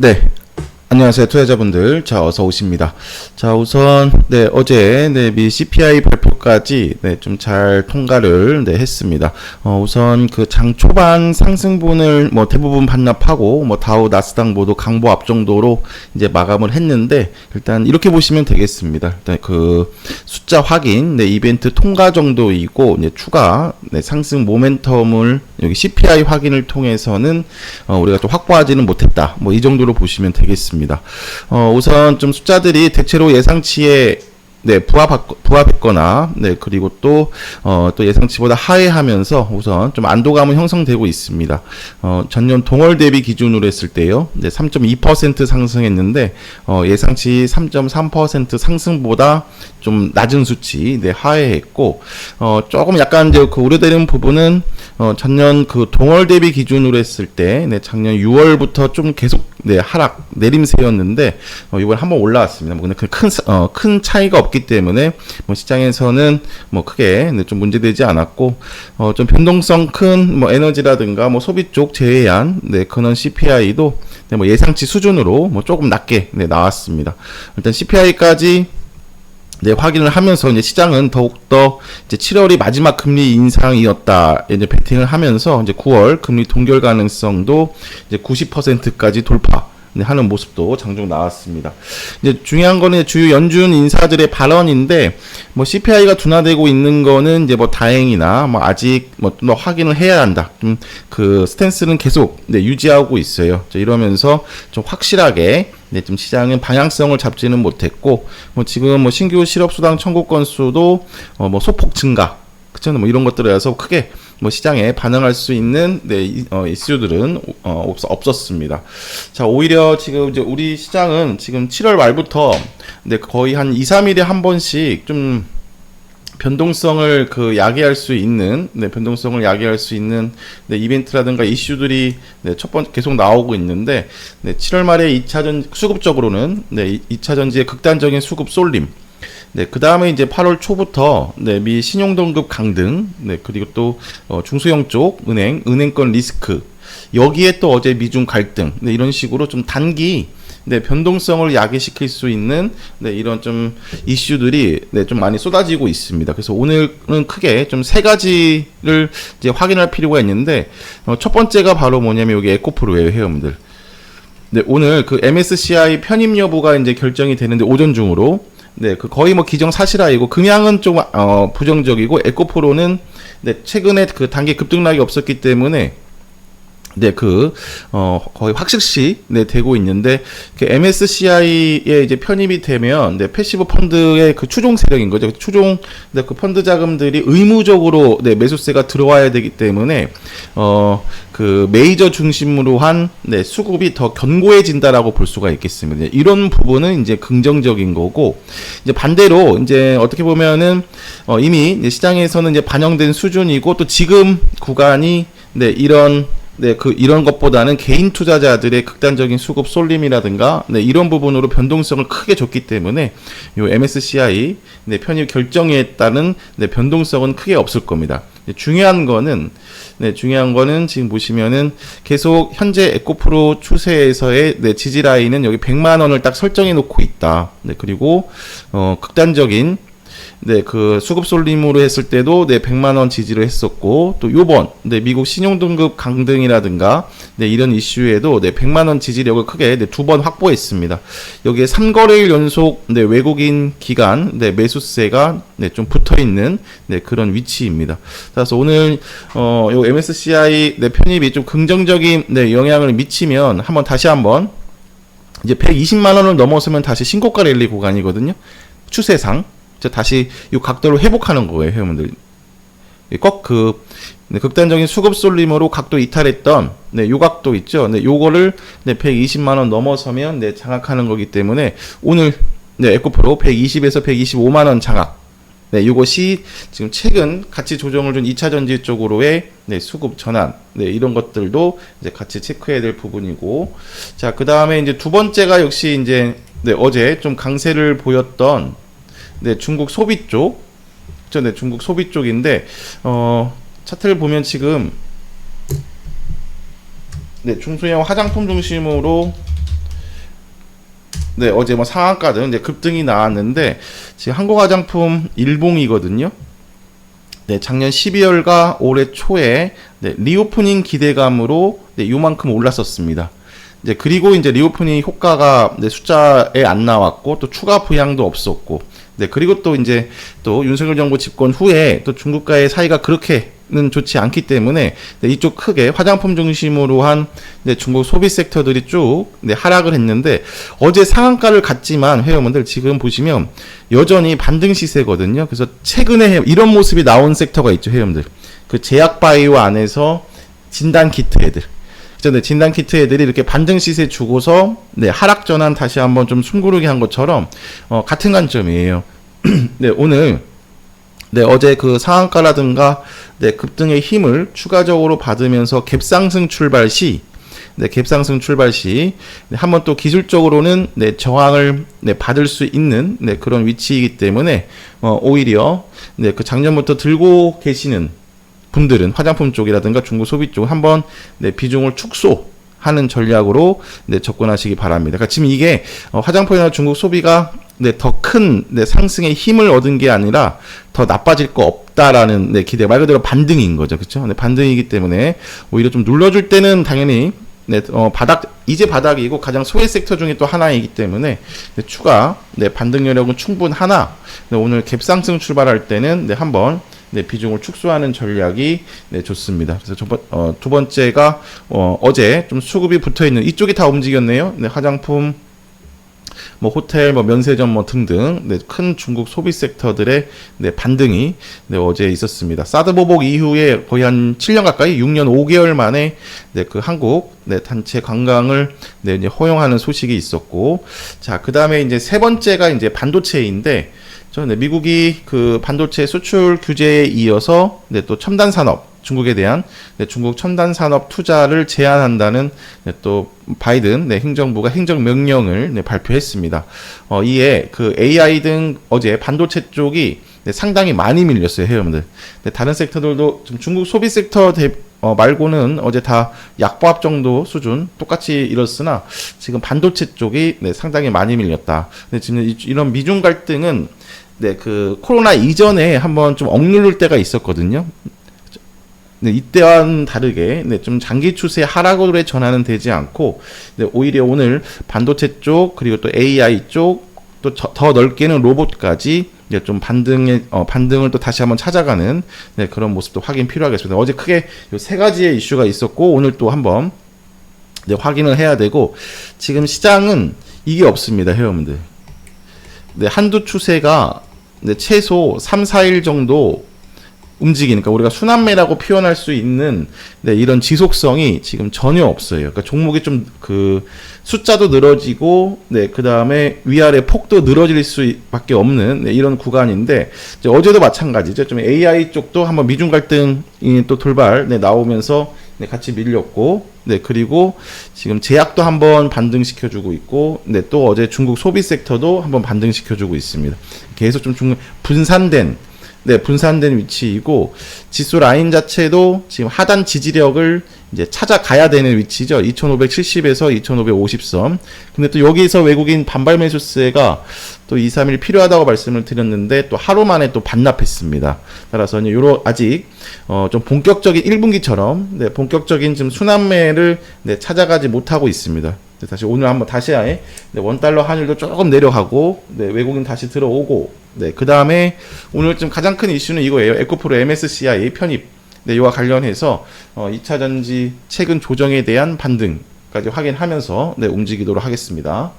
네, 안녕하세요, 투자자분들. 자, 어서 오십니다. 자, 우선 어제 미 CPI 발표까지 좀 잘 통과를 했습니다. 우선 그 장 초반 상승분을 뭐 대부분 반납하고 뭐 다우 나스닥 모두 강보 앞 정도로 이제 마감을 했는데, 일단 이렇게 보시면 되겠습니다. 일단 그 숫자 확인, 이벤트 통과 정도이고, 이제 추가 상승 모멘텀을 여기 CPI 확인을 통해서는 우리가 좀 확보하지는 못했다. 뭐 이 정도로 보시면 되겠습니다. 우선 좀 숫자들이 대체로 예상치에 부합했거나, 그리고 또 예상치보다 하회하면서 우선 좀 안도감은 형성되고 있습니다. 전년 동월 대비 기준으로 했을 때요, 3.2% 상승했는데, 예상치 3.3% 상승보다 좀 낮은 수치, 하회했고, 조금 약간 이제 그 우려되는 부분은, 전년 그 동월 대비 기준으로 했을 때, 작년 6월부터 좀 계속, 하락, 내림세였는데, 이번에 한번 올라왔습니다. 뭐, 근데 큰 차이가 없기 때문에, 뭐, 시장에서는 뭐, 크게, 좀 문제되지 않았고, 좀 변동성 큰, 뭐, 에너지라든가, 뭐, 소비 쪽 제외한, 그런 CPI도, 뭐, 예상치 수준으로, 뭐, 조금 낮게, 나왔습니다. 일단 CPI까지, 확인을 하면서 이제 시장은 더욱더 이제 7월이 마지막 금리 인상이었다. 이제 베팅을 하면서 이제 9월 금리 동결 가능성도 이제 90%까지 돌파. 하는 모습도 장중 나왔습니다. 이제 중요한 거는 주요 연준 인사들의 발언인데, 뭐 CPI가 둔화되고 있는 거는 이제 뭐 다행이나 뭐 아직 뭐 또 확인을 해야 한다. 그 스탠스는 계속 유지하고 있어요. 이러면서 좀 확실하게 좀 시장은 방향성을 잡지는 못했고, 뭐 지금 뭐 신규 실업수당 청구 건수도 뭐 소폭 증가, 그쵸? 뭐 이런 것들에서 크게 뭐 시장에 반응할 수 있는 이슈들은 없었습니다. 자, 오히려 지금 이제 우리 시장은 지금 7월 말부터 거의 한 2, 3일에 한 번씩 좀 변동성을 야기할 수 있는 이벤트라든가 이슈들이 첫 번째 계속 나오고 있는데, 7월 말에 2차전 수급적으로는 2차 전지의 극단적인 수급 쏠림, 그 다음에 이제 8월 초부터 미 신용등급 강등, 그리고 또 중소형 쪽 은행권 리스크, 여기에 또 어제 미중 갈등, 이런 식으로 좀 단기 변동성을 야기시킬 수 있는 이런 좀 이슈들이 좀 많이 쏟아지고 있습니다. 그래서 오늘은 크게 좀 세 가지를 이제 확인할 필요가 있는데, 첫 번째가 바로 뭐냐면 여기 에코프로예요, 회원들. 오늘 그 MSCI 편입 여부가 이제 결정이 되는데 오전 중으로. 그 거의 뭐 기정사실화이고, 금양은 좀 부정적이고, 에코프로는 최근에 그 단기 급등락이 없었기 때문에 거의 확실시 되고 있는데, 그 MSCI에 이제 편입이 되면 패시브 펀드의 그 추종 세력인 거죠. 추종 그 펀드 자금들이 의무적으로 매수세가 들어와야 되기 때문에 그 메이저 중심으로 한 수급이 더 견고해진다라고 볼 수가 있겠습니다. 이런 부분은 이제 긍정적인 거고, 이제 반대로 이제 어떻게 보면은 이미 이제 시장에서는 이제 반영된 수준이고, 또 지금 구간이 이런 것보다는 개인 투자자들의 극단적인 수급 쏠림이라든가, 이런 부분으로 변동성을 크게 줬기 때문에, 요 MSCI, 편입 결정에 따른, 변동성은 크게 없을 겁니다. 중요한 거는 지금 보시면은 계속 현재 에코프로 추세에서의 지지 라인은 여기 100만원을 딱 설정해 놓고 있다. 그리고, 극단적인 그 수급 쏠림으로 했을 때도 100만원 지지를 했었고, 또 요번 미국 신용등급 강등이라든가 이런 이슈에도 100만원 지지력을 크게 두 번 확보했습니다. 여기에 3거래일 연속 외국인 기관 매수세가 좀 붙어있는 그런 위치입니다. 그래서 오늘 요 MSCI 편입이 좀 긍정적인 영향을 미치면 다시 한번 이제 120만원을 넘어서면 다시 신고가 랠리 구간이거든요. 추세상 다시 이 각도를 회복하는 거예요, 회원분들. 꼭 극단적인 수급 쏠림으로 각도 이탈했던 요 각도 있죠. 요거를 120만원 넘어서면 장악하는 거기 때문에 오늘 에코프로 120에서 125만원 장악. 요것이 지금 최근 가치 조정을 준 2차 전지 쪽으로의 수급 전환, 이런 것들도 이제 같이 체크해야 될 부분이고, 자, 그 다음에 이제 두 번째가 역시 이제 어제 좀 강세를 보였던 중국 소비 쪽, 중국 소비 쪽인데, 차트를 보면 지금, 중소형 화장품 중심으로 네, 어제 뭐 상한가 등 이제 급등이 나왔는데 지금 한국화장품 일봉이거든요. 네, 작년 12월과 올해 초에 네, 리오프닝 기대감으로 네, 요만큼 올랐었습니다. 이제 그리고 이제 리오프닝 효과가 네, 숫자에 안 나왔고 또 추가 부양도 없었고 네, 그리고 또 이제 또 윤석열 정부 집권 후에 또 중국과의 사이가 그렇게는 좋지 않기 때문에 네, 이쪽 크게 화장품 중심으로 한 네, 중국 소비 섹터들이 쭉 네, 하락을 했는데 어제 상한가를 갔지만 회원분들 지금 보시면 여전히 반등 시세거든요. 그래서 최근에 이런 모습이 나온 섹터가 있죠, 회원들. 그 제약 바이오 안에서 진단 키트 애들. 네, 진단 키트 애들이 이렇게 반등 시세 주고서 네, 하락 전환 다시 한번 좀 숨고르게 한 것처럼 같은 관점이에요. 네, 오늘 네, 어제 그 상한가라든가 네, 급등의 힘을 추가적으로 받으면서 갭상승 출발 시 네, 갭상승 출발 시 네, 한번 또 기술적으로는 네, 저항을 네, 받을 수 있는 네, 그런 위치이기 때문에 오히려 네, 그 작년부터 들고 계시는 분들은 화장품 쪽이라든가 중국 소비 쪽 한번 네, 비중을 축소하는 전략으로 네, 접근하시기 바랍니다. 그러니까 지금 이게 화장품이나 중국 소비가 네, 더 큰 네, 상승의 힘을 얻은 게 아니라 더 나빠질 거 없다라는 네, 기대 말 그대로 반등인 거죠, 그렇죠? 네, 반등이기 때문에 오히려 좀 눌러줄 때는 당연히 네, 이제 바닥이고 가장 소외 섹터 중에 또 하나이기 때문에 네, 추가 네, 반등 여력은 충분하나 네, 오늘 갭상승 출발할 때는 네, 한번 네, 비중을 축소하는 전략이 네, 좋습니다. 그래서 두 번째가 어제 좀 수급이 붙어 있는 이쪽이 다 움직였네요. 네, 화장품, 뭐 호텔, 뭐 면세점 뭐 등등 네, 큰 중국 소비 섹터들의 네, 반등이 네, 어제 있었습니다. 사드 보복 이후에 거의 한 7년 가까이 6년 5개월 만에 네, 그 한국 네, 단체 관광을 네, 이제 허용하는 소식이 있었고, 자, 그다음에 이제 세 번째가 이제 반도체인데. 네, 미국이 그 반도체 수출 규제에 이어서 네, 또 첨단 산업 중국에 대한 네, 중국 첨단 산업 투자를 제한한다는 네, 또 바이든 네, 행정부가 행정 명령을 네, 발표했습니다. 이에 그 AI 등 어제 반도체 쪽이 네, 상당히 많이 밀렸어요, 회원들. 네, 다른 섹터들도 좀 중국 소비 섹터 말고는 어제 다 약보합 정도 수준 똑같이 이뤘으나 지금 반도체 쪽이 네, 상당히 많이 밀렸다. 근데 지금 이런 미중 갈등은 네, 그 코로나 이전에 한번 좀 억누를 때가 있었거든요. 네, 이때와는 다르게 네, 좀 장기 추세 하락으로 전환은 되지 않고 네, 오히려 오늘 반도체 쪽 그리고 또 AI 쪽 또 더 넓게는 로봇까지 네, 좀 반등을 또 다시 한번 찾아가는 네, 그런 모습도 확인 필요하겠습니다. 어제 크게 이 세 가지의 이슈가 있었고 오늘 또 한번 네, 확인을 해야 되고 지금 시장은 이게 없습니다, 회원분들. 네, 한두 추세가 네, 최소 3, 4일 정도 움직이니까 우리가 순환매라고 표현할 수 있는 네, 이런 지속성이 지금 전혀 없어요. 그러니까 종목이 좀 그 숫자도 늘어지고 네, 그다음에 위아래 폭도 늘어질 수밖에 없는 네, 이런 구간인데 이제 어제도 마찬가지죠. 좀 AI 쪽도 한번 미중 갈등이 또 돌발 네, 나오면서 네, 같이 밀렸고 네, 그리고 지금 제약도 한번 반등시켜주고 있고 네, 또 어제 중국 소비 섹터도 한번 반등시켜주고 있습니다. 계속 좀 분산된 위치이고 지수 라인 자체도 지금 하단 지지력을 이제 찾아가야 되는 위치죠. 2570에서 2550선. 근데 또 여기서 외국인 반발 매수세가 또 2, 3일 필요하다고 말씀을 드렸는데 또 하루 만에 또 반납했습니다. 따라서 아직 좀 본격적인 1분기처럼 네, 본격적인 좀 순환매를 네, 찾아가지 못하고 있습니다. 다시 오늘 한번 다시 네, 원달러 환율도 조금 내려가고 네, 외국인 다시 들어오고 네, 그 다음에 오늘 좀 가장 큰 이슈는 이거예요. 에코프로 MSCI 편입 네, 이와 관련해서 2차전지 최근 조정에 대한 반등까지 확인하면서 네, 움직이도록 하겠습니다.